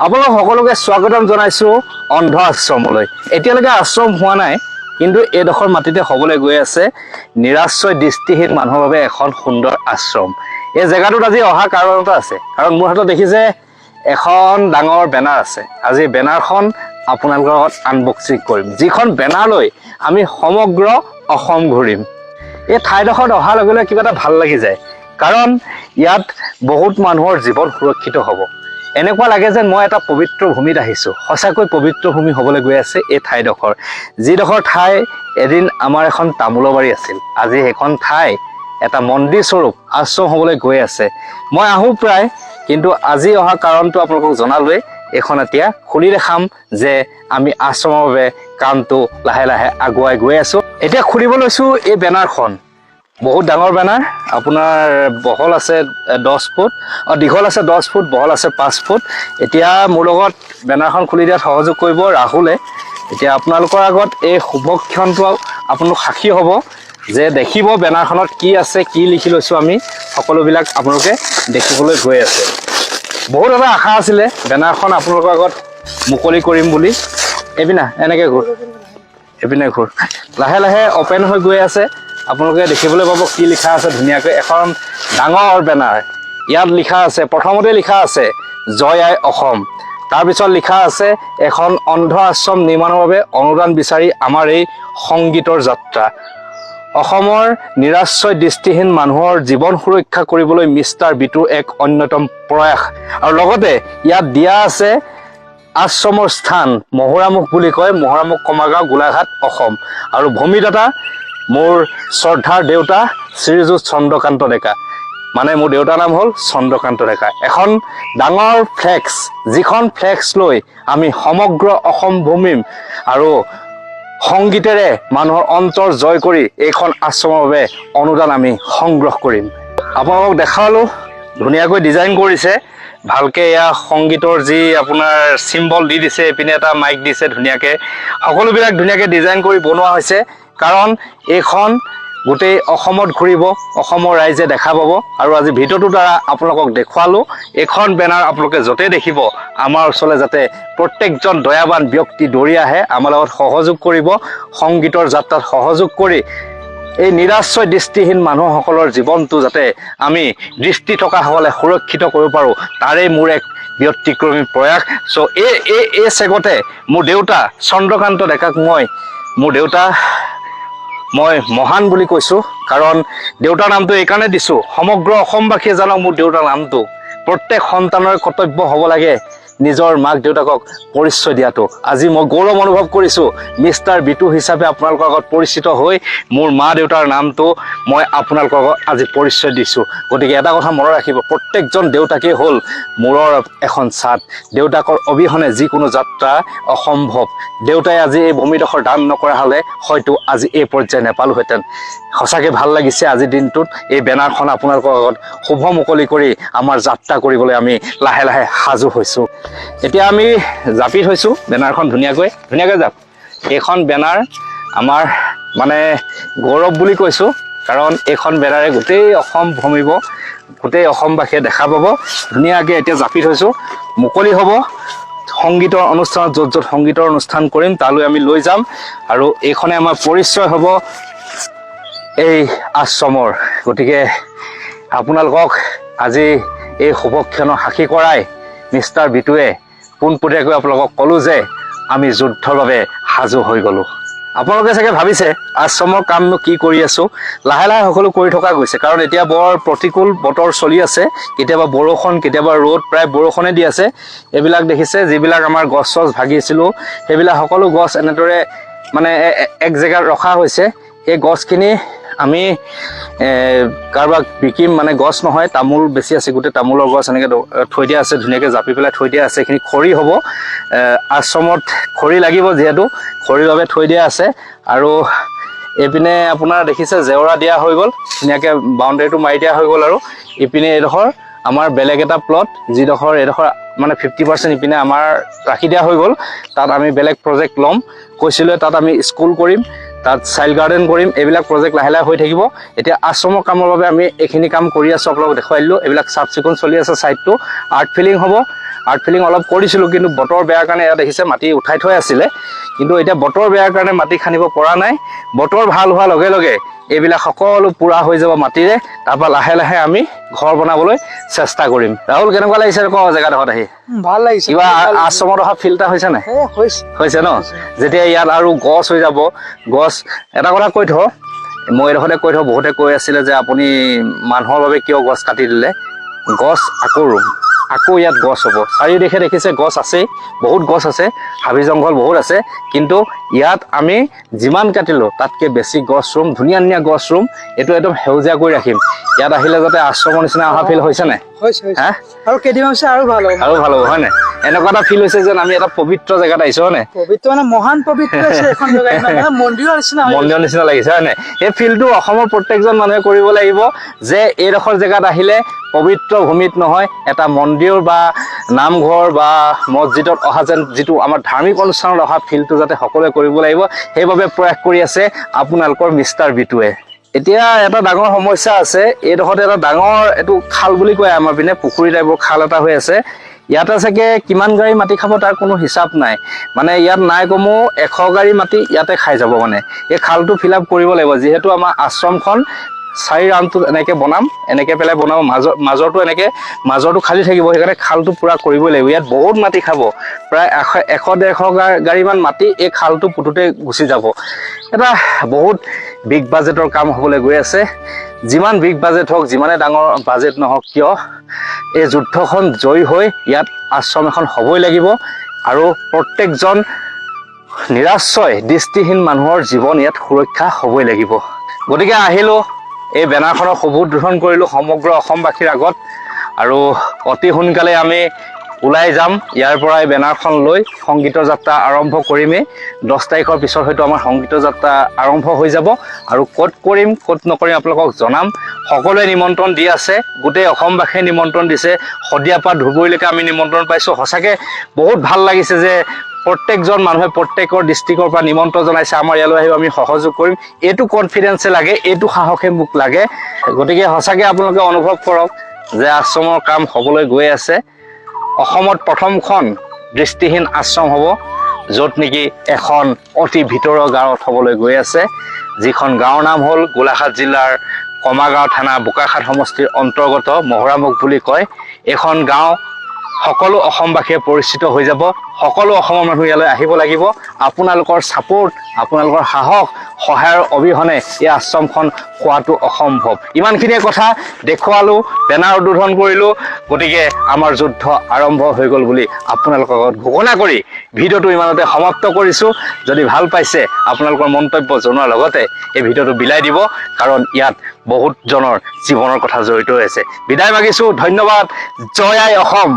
আপোনালোক সকলোকে স্বাগতম জনাইছো অন্ধ আশ্ৰমলৈ। এতিয়ালৈকে আশ্ৰম হোৱা নাই, কিন্তু এইডোখৰ মাটিতে হ'বলৈ গৈ আছে নিৰাশ্ৰয় দৃষ্টিহীন মানুহৰ বাবে এখন সুন্দৰ আশ্ৰম। এই জেগাটোত আজি অহা কাৰণ এটা আছে, কাৰণ মোৰ হাতত দেখিছে এখন ডাঙৰ বেনাৰ আছে। আজি বেনাৰখন আপোনালোকৰ লগত আনবক্সিং কৰিম, যিখন বেনাৰ লৈ আমি সমগ্ৰ অসম ঘূৰিম। এই ঠাইডোখৰত অহাৰ লগে লগে কিবা এটা ভাল লাগি যায়, কাৰণ ইয়াত বহুত মানুহৰ জীৱন সুৰক্ষিত হ'ব। এনেকুৱা লাগে যেন মই এটা পবিত্ৰ ভূমিত আহিছোঁ। সঁচাকৈ পবিত্ৰ ভূমি হ'বলৈ গৈ আছে এই ঠাইডোখৰ, যিডোখৰ ঠাই এদিন আমাৰ এখন তামোলৰ বাৰী আছিল। আজি সেইখন ঠাই এটা মন্দিৰ স্বৰূপ আশ্ৰম হ'বলৈ গৈ আছে। মই আহোঁ প্ৰায়, কিন্তু আজি অহা কাৰণটো আপোনালোকক জনালোৱে। এইখন এতিয়া খুলি দেখাম যে আমি আশ্ৰমৰ বাবে কামটো লাহে লাহে আগুৱাই গৈ আছোঁ। এতিয়া খুলিব লৈছোঁ এই বেনাৰখন। বহুত ডাঙৰ বেনাৰ, আপোনাৰ বহল আছে 10 ফুট, দীঘল আছে 10 ফুট, বহল আছে 5 ফুট। এতিয়া মোৰ লগত বেনাৰখন খুলি দিয়াত সহযোগ কৰিব ৰাহুলে। এতিয়া আপোনালোকৰ আগত এই শুভক্ষণটো আপোনালোক সাক্ষী হ'ব যে দেখিব বেনাৰখনত কি আছে, কি লিখি লৈছোঁ আমি, সকলোবিলাক আপোনালোকে দেখিবলৈ গৈ আছে। বহুত এটা আশা আছিলে বেনাৰখন আপোনালোকৰ আগত মুকলি কৰিম বুলি। এইপিনে এনেকৈ ঘূৰ, এইপিনে ঘূৰ, লাহে লাহে অপেন হৈ গৈ আছে। আপোনালোকে দেখিবলৈ পাব কি লিখা আছে ধুনীয়াকৈ। এখন ডাঙৰ বেনাৰ, ইয়াত লিখা আছে, প্ৰথমতে লিখা আছে জয় আই অসম। তাৰপিছত লিখা আছে এখন অন্ধ আশ্ৰম নিৰ্মাণৰ বাবে অনুদান বিচাৰি আমাৰ এই সংগীতৰ যাত্ৰা। অসমৰ নিৰাশ্ৰয় দৃষ্টিহীন মানুহৰ জীৱন সুৰক্ষা কৰিবলৈ মিষ্টাৰ বিটুৰ এক অন্যতম প্ৰয়াস। আৰু লগতে ইয়াত দিয়া আছে আশ্ৰমৰ স্থান মহুৰামুখ বুলি কয়, মহুৰামুখ কমাৰগাঁও, গোলাঘাট, অসম। আৰু ভূমিদাতা মোৰ শ্ৰদ্ধাৰ দেউতা শ্ৰীযুত চন্দ্ৰকান্ত ডেকা, মানে মোৰ দেউতাৰ নাম হ'ল চন্দ্ৰকান্ত ডেকা। এখন ডাঙৰ ফ্লেক্স, যিখন ফ্লেক্স লৈ আমি সমগ্ৰ অসম ভূমিম আৰু সংগীতেৰে মানুহৰ অন্তৰ জয় কৰি এইখন আশ্ৰমৰ বাবে অনুদান আমি সংগ্ৰহ কৰিম। আপোনালোকক দেখালোঁ, ধুনীয়াকৈ ডিজাইন কৰিছে ভালকৈ। এয়া সংগীতৰ যি আপোনাৰ চিম্বল দি দিছে, এইপিনে এটা মাইক দিছে ধুনীয়াকৈ। সকলোবিলাক ধুনীয়াকৈ ডিজাইন কৰি বনোৱা হৈছে, কাৰণ এইখন গোটেই অসমত ঘূৰিব, অসমৰ ৰাইজে দেখা পাব। আৰু আজি ভিডিঅ'টোৰ দ্বাৰা আপোনালোকক দেখুৱালোঁ এইখন বেনাৰ আপোনালোকে য'তেই দেখিব আমাৰ ওচৰলৈ যাতে প্ৰত্যেকজন দয়াৱান ব্যক্তি দৌৰি আহে, আমাৰ লগত সহযোগ কৰিব, সংগীতৰ যাত্ৰাত সহযোগ কৰি এই নিৰাশ্ৰয় দৃষ্টিহীন মানুহসকলৰ জীৱনটো যাতে আমি দৃষ্টি থকাসকলে সুৰক্ষিত কৰিব পাৰোঁ, তাৰেই মোৰ এক ব্যতিক্ৰমী প্ৰয়াস। চ' এই চেগতে মোৰ দেউতা চন্দ্ৰকান্ত ডেকাক মোৰ দেউতা মই মহান বুলি কৈছোঁ, কাৰণ দেউতাৰ নামটো এইকাৰণে দিছোঁ সমগ্ৰ অসমবাসীয়ে জানক মোৰ দেউতাৰ নামটো। প্ৰত্যেক সন্তানৰে কৰ্তব্য হ'ব লাগে নিজৰ মাক দেউতাকক পৰিচয় দিয়াটো। আজি মই গৌৰৱ অনুভৱ কৰিছোঁ মিষ্টাৰ বিটু হিচাপে আপোনালোকৰ আগত পৰিচিত হৈ মোৰ মা দেউতাৰ নামটো মই আপোনালোকৰ আগত আজি পৰিচয় দিছোঁ। গতিকে এটা কথা মনত ৰাখিব, প্ৰত্যেকজন দেউতাকেই হ'ল মূৰৰ এখন ছাদ। দেউতাকৰ অবিহনে যিকোনো যাত্ৰা অসম্ভৱ। দেউতাই আজি এই ভূমিডোখৰ দান নকৰা হ'লে হয়তো আজি এই পৰ্যায় নেপালোহেঁতেন। সঁচাকৈ ভাল লাগিছে আজিৰ দিনটোত এই বেনাৰখন আপোনালোকৰ আগত শুভ মুকলি কৰি আমাৰ যাত্ৰা কৰিবলৈ আমি লাহে লাহে সাজু হৈছোঁ। এতিয়া আমি জাপি থৈছোঁ বেনাৰখন ধুনীয়াকৈ জাপ। এইখন বেনাৰ আমাৰ মানে গৌৰৱ বুলি কৈছোঁ, কাৰণ এইখন বেনাৰে গোটেই অসম ভ্ৰমিব, গোটেই অসমবাসীয়ে দেখা পাব। ধুনীয়াকৈ এতিয়া জাপি থৈছোঁ, মুকলি হ'ব। সংগীতৰ অনুষ্ঠানত য'ত য'ত সংগীতৰ অনুষ্ঠান কৰিম তালৈ আমি লৈ যাম, আৰু এইখনে আমাৰ পৰিচয় হ'ব এই আশ্ৰমৰ। গতিকে আপোনালোকক আজি এই শুভক্ষণৰ সাক্ষী কৰাই মিষ্টাৰ বিটুৱে পোনপটীয়াকৈ আপোনালোকক ক'লোঁ যে আমি যুদ্ধৰ বাবে সাজু হৈ গ'লোঁ। আপোনালোকে চাগে ভাবিছে আশ্ৰমৰ কামনো কি কৰি আছোঁ। লাহে লাহে সকলো কৰি থকা গৈছে, কাৰণ এতিয়া বৰ প্ৰতিকূল বতৰ চলি আছে। কেতিয়াবা বৰষুণ, কেতিয়াবা ৰ'দ, প্ৰায় বৰষুণে দি আছে। এইবিলাক দেখিছে যিবিলাক আমাৰ গছ চছ ভাগিছিলোঁ, সেইবিলাক সকলো গছ এনেদৰে মানে এক জেগাত ৰখা হৈছে। সেই গছখিনি আমি কাৰোবাক বিকিম, মানে গছ নহয়, তামোল বেছি আছে, গোটেই তামোলৰ গছ এনেকৈ থৈ দিয়া আছে, ধুনীয়াকৈ জাপি পেলাই থৈ দিয়া আছে। এইখিনি খৰি হ'ব, আশ্ৰমত খৰি লাগিব যিহেতু, খৰিৰ বাবে থৈ দিয়া আছে। আৰু এইপিনে আপোনাৰ দেখিছে জেওৰা দিয়া হৈ গ'ল, ধুনীয়াকৈ বাউণ্ডেৰীটো মাৰি দিয়া হৈ গ'ল। আৰু ইপিনে এইডোখৰ আমাৰ বেলেগ এটা প্লট, যিডোখৰ এইডোখৰ মানে 50% ইপিনে আমাৰ ৰাখি দিয়া হৈ গ'ল। তাত আমি বেলেগ প্ৰজেক্ট ল'ম, কৈছিলোঁ তাত আমি স্কুল কৰিম, তাত চাইল্ড গাৰ্ডেন কৰিম। এইবিলাক প্ৰজেক্ট লাহে লাহে হৈ থাকিব। এতিয়া আশ্ৰমৰ কামৰ বাবে আমি এইখিনি কাম কৰি আছোঁ, আপোনালোকক দেখুৱাই দিলোঁ। এইবিলাক চাফ চিকুণ চলি আছে, ছাইডটো আৰ্ট ফিলিং হ'ব। আৰ্ট ফিলিং অলপ কৰিছিলোঁ, কিন্তু বতৰ বেয়াৰ কাৰণে ইয়াত দেখিছে মাটি উঠাই থৈ আছিলে, কিন্তু এতিয়া বতৰ বেয়াৰ কাৰণে মাটি খান্দিব পৰা নাই। বতৰ ভাল হোৱাৰ লগে লগে এইবিলাক সকলো পুৰা হৈ যাব মাটিৰে, তাৰপৰা লাহে লাহে আমি ঘৰ বনাবলৈ চেষ্টা কৰিম। ৰাহুল, কেনেকুৱা লাগিছে ক জেগাডোখৰত আহি? ভাল লাগিছে। কিবা আশ্ৰমত অহা ফিল এটা হৈছে নাই? হৈছে ন? যেতিয়া ইয়াত আৰু গছ হৈ যাব, গছ এটা কথা কৈ থওঁ, মই এইডোখৰতে কৈ থওঁ, বহুতে কৈ আছিলে যে আপুনি মানুহৰ বাবে কিয় গছ কাটি দিলে। গছ আকৌ ৰুম, আকৌ ইয়াত গছ হ'ব। চাৰিওদিশে দেখিছে গছ আছেই, বহুত গছ আছে, হাবি জংঘল বহুত আছে, কিন্তু ইয়াত আমি যিমান কাটিলোঁ তাতকৈ বেছি গছ ৰুম, ধুনীয়া ধুনীয়া গছ ৰুম, এইটো একদম সেউজীয়া কৰি ৰাখিম। ইয়াত আহিলে যাতে আশ্ৰমৰ নিচিনা অহা ফিল হৈছে নাই? হা? আৰু কেইদিনমান পিছত আৰু ভাল হ'ব, আৰু ভাল হ'ব, হয় নাই? এনেকুৱা এটা ফিল হৈছে যেন আমি এটা পবিত্ৰ জেগাত আহিছো, হয় নাই? পবিত্ৰ মানে মহান পবিত্ৰ আছে এখন জেগা, মন্দিৰৰ নিচিনা, মন্দিৰৰ নিচিনা লাগিছে, হয় নাই? এই ফিলটো অসমৰ প্ৰত্যেকজন মানুহে কৰিব লাগিব, যে এইডোখৰ জেগাত আহিলে পবিত্ৰ ভূমিত নহয়, এটা মন্দিৰ বা নামঘৰ বা মছজিদত অহা যেন যিটো আমাৰ ধাৰ্মিক অনুষ্ঠানত অহা ফিলটো যাতে সকলোৱে কৰিব লাগিব, সেইবাবে প্ৰয়াস কৰি আছে আপোনালোকৰ মিষ্টাৰ বিটুৱে। এতিয়া এটা ডাঙৰ সমস্যা আছে, এইডোখৰতে এটা ডাঙৰ, এইটো খাল বুলি কয় আমাৰ পিনে, পুখুৰী টাইপৰ খাল এটা হৈ আছে। ইয়াতে চাগে কিমান গাড়ী মাটি খাব তাৰ কোনো হিচাপ নাই, মানে ইয়াত নাই কমেও 100 গাড়ী মাটি ইয়াতে খাই যাব। মানে এই খালটো ফিল আপ কৰিব লাগিব, যিহেতু আমাৰ আশ্ৰমখন 4 ৰাউণ্ডটো এনেকৈ বনাম, এনেকৈ পেলাই বনাম, মাজৰটো এনেকৈ, মাজৰটো খালী থাকিব, সেইকাৰণে খালটো পূৰা কৰিবই লাগিব। ইয়াত বহুত মাটি খাব, প্ৰায় 100-150 গাড়ীমান মাটি এই খালটো পুতোতে গুচি যাব। এটা বহুত বিগ বাজেটৰ কাম হ'বলৈ গৈ আছে। যিমান বিগ বাজেট হওক, যিমানে ডাঙৰ বাজেট নহওক কিয়, এই যুদ্ধখন জয়ী হৈ ইয়াত আশ্ৰম এখন হ'বই লাগিব, আৰু প্ৰত্যেকজন নিৰাশ্ৰয় দৃষ্টিহীন মানুহৰ জীৱন ইয়াত সুৰক্ষা হ'বই লাগিব। গতিকে আহিলোঁ, এই বেনাৰখনৰ শুভোদ্বোধন কৰিলোঁ সমগ্ৰ অসমবাসীৰ আগত, আৰু অতি সোনকালে আমি ওলাই যাম ইয়াৰ পৰা। এই বেনাৰখন লৈ সংগীতৰ যাত্ৰা আৰম্ভ কৰিমেই। 10 তাৰিখৰ পিছত হয়তো আমাৰ সংগীতৰ যাত্ৰা আৰম্ভ হৈ যাব, আৰু ক'ত কৰিম ক'ত নকৰিম আপোনালোকক জনাম। সকলোৱে নিমন্ত্ৰণ দি আছে, গোটেই অসমবাসীয়ে নিমন্ত্ৰণ দিছে, শদিয়াৰ পৰা ধুবুৰীলৈকে আমি নিমন্ত্ৰণ পাইছোঁ। সঁচাকৈ বহুত ভাল লাগিছে যে প্ৰত্যেকজন মানুহে প্ৰত্যেকৰ ডিষ্ট্ৰিক্টৰ পৰা নিমন্ত্ৰণ জনাইছে, আমাৰ ইয়ালৈ আহিব, আমি সহযোগ কৰিম। এইটো কনফিডেন্সে লাগে, এইটো সাহসে মোক লাগে। গতিকে সঁচাকৈ আপোনালোকে অনুভৱ কৰক যে আশ্ৰমৰ কাম হ'বলৈ গৈ আছে। অসমত প্ৰথমখন দৃষ্টিহীন আশ্ৰম হ'ব, য'ত নেকি এখন অতি ভিতৰুৱা গাঁৱত হ'বলৈ গৈ আছে, যিখন গাঁৱৰ নাম হ'ল গোলাঘাট জিলাৰ কমাৰগাঁও থানা বোকাখাট সমষ্টিৰ অন্তৰ্গত মহৰামুখ বুলি কয়। এইখন গাঁও সকলো অসমবাসীয়ে পৰিচিত হৈ যাব। সকলো অসমৰ মানুহ ইয়ালৈ আহিব লাগিব। আপোনালোকৰ ছাপোৰ্ট, আপোনালোকৰ সাহস, সহায়ৰ অবিহনে এই আশ্ৰমখন হোৱাটো অসম্ভৱ। ইমানখিনিয়ে কথা দেখুৱালোঁ, বেনাৰ উদ্বোধন কৰিলোঁ। গতিকে আমাৰ যুদ্ধ আৰম্ভ হৈ গ'ল বুলি আপোনালোকৰ আগত ঘোষণা কৰি ভিডিঅ'টো ইমানতে সমাপ্ত কৰিছোঁ। যদি ভাল পাইছে আপোনালোকৰ মন্তব্য জনোৱাৰ লগতে এই ভিডিঅ'টো বিলাই দিব, কাৰণ ইয়াত বহুতজনৰ জীৱনৰ কথা জড়িত হৈ আছে। বিদায় মাগিছোঁ, ধন্যবাদ। জয় আই অসম।